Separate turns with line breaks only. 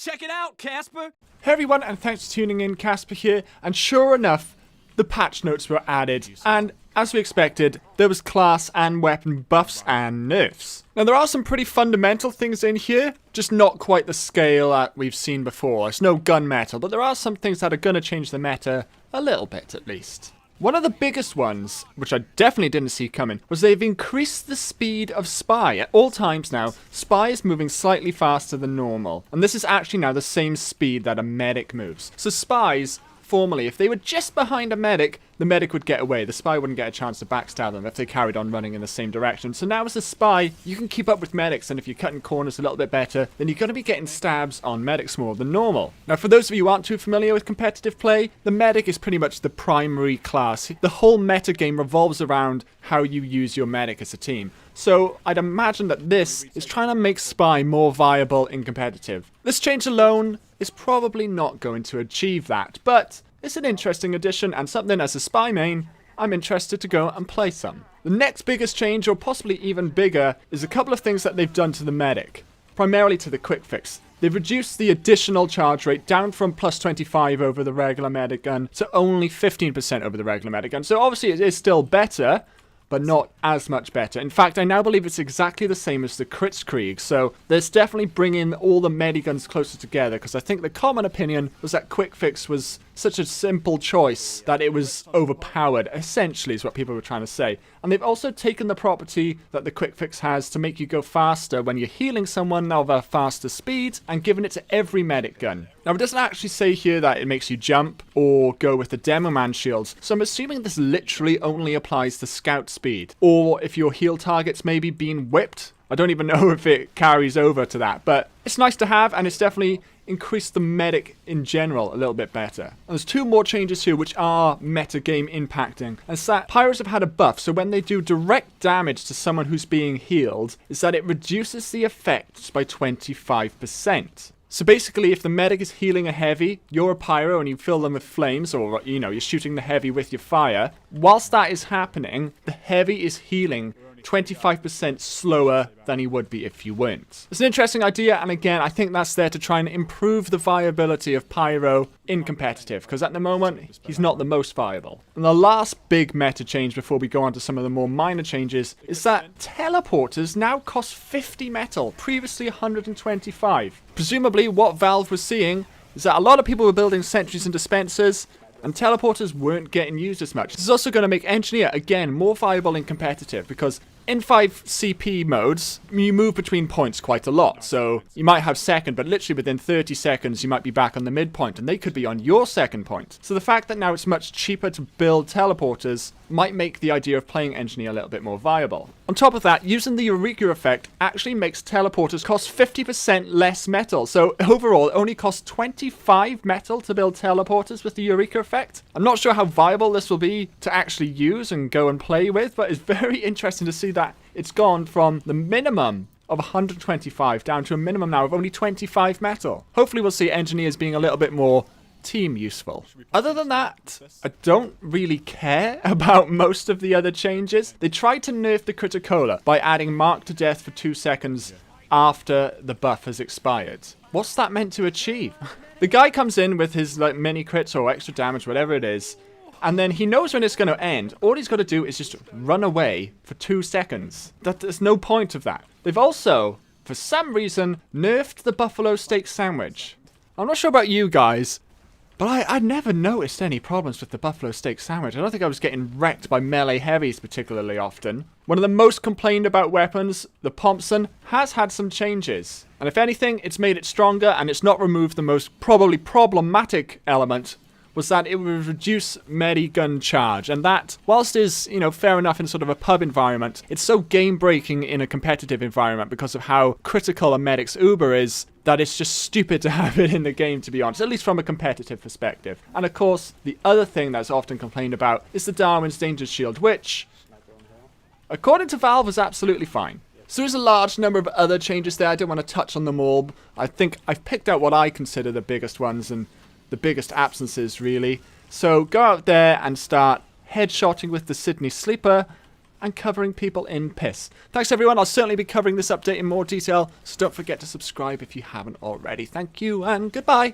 Check it out, Casper!
Hey everyone, and thanks for tuning in. Casper here, and sure enough, the patch notes were added, and as we expected, there was class and weapon buffs and nerfs. Now there are some pretty fundamental things in here, just not quite the scale that we've seen before. It's no gunmetal, but there are some things that are going to change the meta a little bit at least. One of the biggest ones, which I definitely didn't see coming, was they've increased the speed of Spy. At all times now, Spy is moving slightly faster than normal. And this is actually now the same speed that a medic moves. So Spies, formerly, if they were just behind a medic, the medic would get away. The Spy wouldn't get a chance to backstab them if they carried on running in the same direction. So now as a Spy, you can keep up with medics, and if you're cutting corners a little bit better, then you're going to be getting stabs on medics more than normal. Now for those of you who aren't too familiar with competitive play, the medic is pretty much the primary class. The whole meta game revolves around how you use your medic as a team. So I'd imagine that this is trying to make Spy more viable in competitive. This change alone is probably not going to achieve that, but it's an interesting addition and something as a Spy main, I'm interested to go and play some. The next biggest change, or possibly even bigger, is a couple of things that they've done to the medic. Primarily to the quick fix. They've reduced the additional charge rate down from plus 25 over the regular medic gun to only 15% over the regular medic gun. So obviously it is still better, but not as much better. In fact, I now believe it's exactly the same as the Kritzkrieg, so there's definitely bringing all the mediguns closer together, because I think the common opinion was that Quick Fix was such a simple choice that it was overpowered, essentially is what people were trying to say. And they've also taken the property that the Quick Fix has to make you go faster when you're healing someone of a faster speed, and given it to every medic gun. Now it doesn't actually say here that it makes you jump or go with the Demo Man shields, so I'm assuming this literally only applies to scout speed, or if your heal target's maybe being whipped. I don't even know if it carries over to that, but it's nice to have, and it's definitely increased the medic in general a little bit better. And there's two more changes here which are meta game impacting, and it's that Pyros have had a buff, so when they do direct damage to someone who's being healed, is that it reduces the effects by 25%. So basically, if the medic is healing a heavy, you're a pyro and you fill them with flames, or, you know, you're shooting the heavy with your fire, whilst that is happening, the heavy is healing 25% slower than he would be if you weren't. It's an interesting idea, and again, I think that's there to try and improve the viability of Pyro in competitive, because at the moment, he's not the most viable. And the last big meta change before we go on to some of the more minor changes is that teleporters now cost 50 metal, previously 125. Presumably, what Valve was seeing is that a lot of people were building sentries and dispensers, and teleporters weren't getting used as much. This is also going to make Engineer, again, more viable in competitive, because in 5 CP modes, you move between points quite a lot. So you might have second, but literally within 30 seconds, you might be back on the midpoint, and they could be on your second point. So the fact that now it's much cheaper to build teleporters might make the idea of playing Engineer a little bit more viable. On top of that, using the Eureka effect actually makes teleporters cost 50% less metal. So overall, it only costs 25 metal to build teleporters with the Eureka effect. I'm not sure how viable this will be to actually use and go and play with, but it's very interesting to see that it's gone from the minimum of 125 down to a minimum now of only 25 metal. Hopefully we'll see Engineers being a little bit more team useful. Other than that, I don't really care about most of the other changes. They tried to nerf the Criticola by adding Mark to Death for 2 seconds after the buff has expired. What's that meant to achieve? The guy comes in with his like mini crits or extra damage, whatever it is, and then he knows when it's going to end. All he's got to do is just run away for 2 seconds. There's no point of that. They've also, for some reason, nerfed the Buffalo Steak Sandwich. I'm not sure about you guys, but I never noticed any problems with the Buffalo Steak Sandwich. I don't think I was getting wrecked by melee heavies particularly often. One of the most complained about weapons, the Thompson, has had some changes. And if anything, it's made it stronger, and it's not removed the most probably problematic element, was that it would reduce medigun charge. And that, whilst is, you know, fair enough in sort of a pub environment, it's so game-breaking in a competitive environment because of how critical a medic's Uber is, that it's just stupid to have it in the game, to be honest, at least from a competitive perspective. And of course, the other thing that's often complained about is the Darwin's Danger Shield, which, according to Valve, is absolutely fine. So there's a large number of other changes there. I don't want to touch on them all. I think I've picked out what I consider the biggest ones and the biggest absences, really. So go out there and start headshotting with the Sydney Sleeper, and covering people in piss. Thanks everyone, I'll certainly be covering this update in more detail, so don't forget to subscribe if you haven't already. Thank you and goodbye.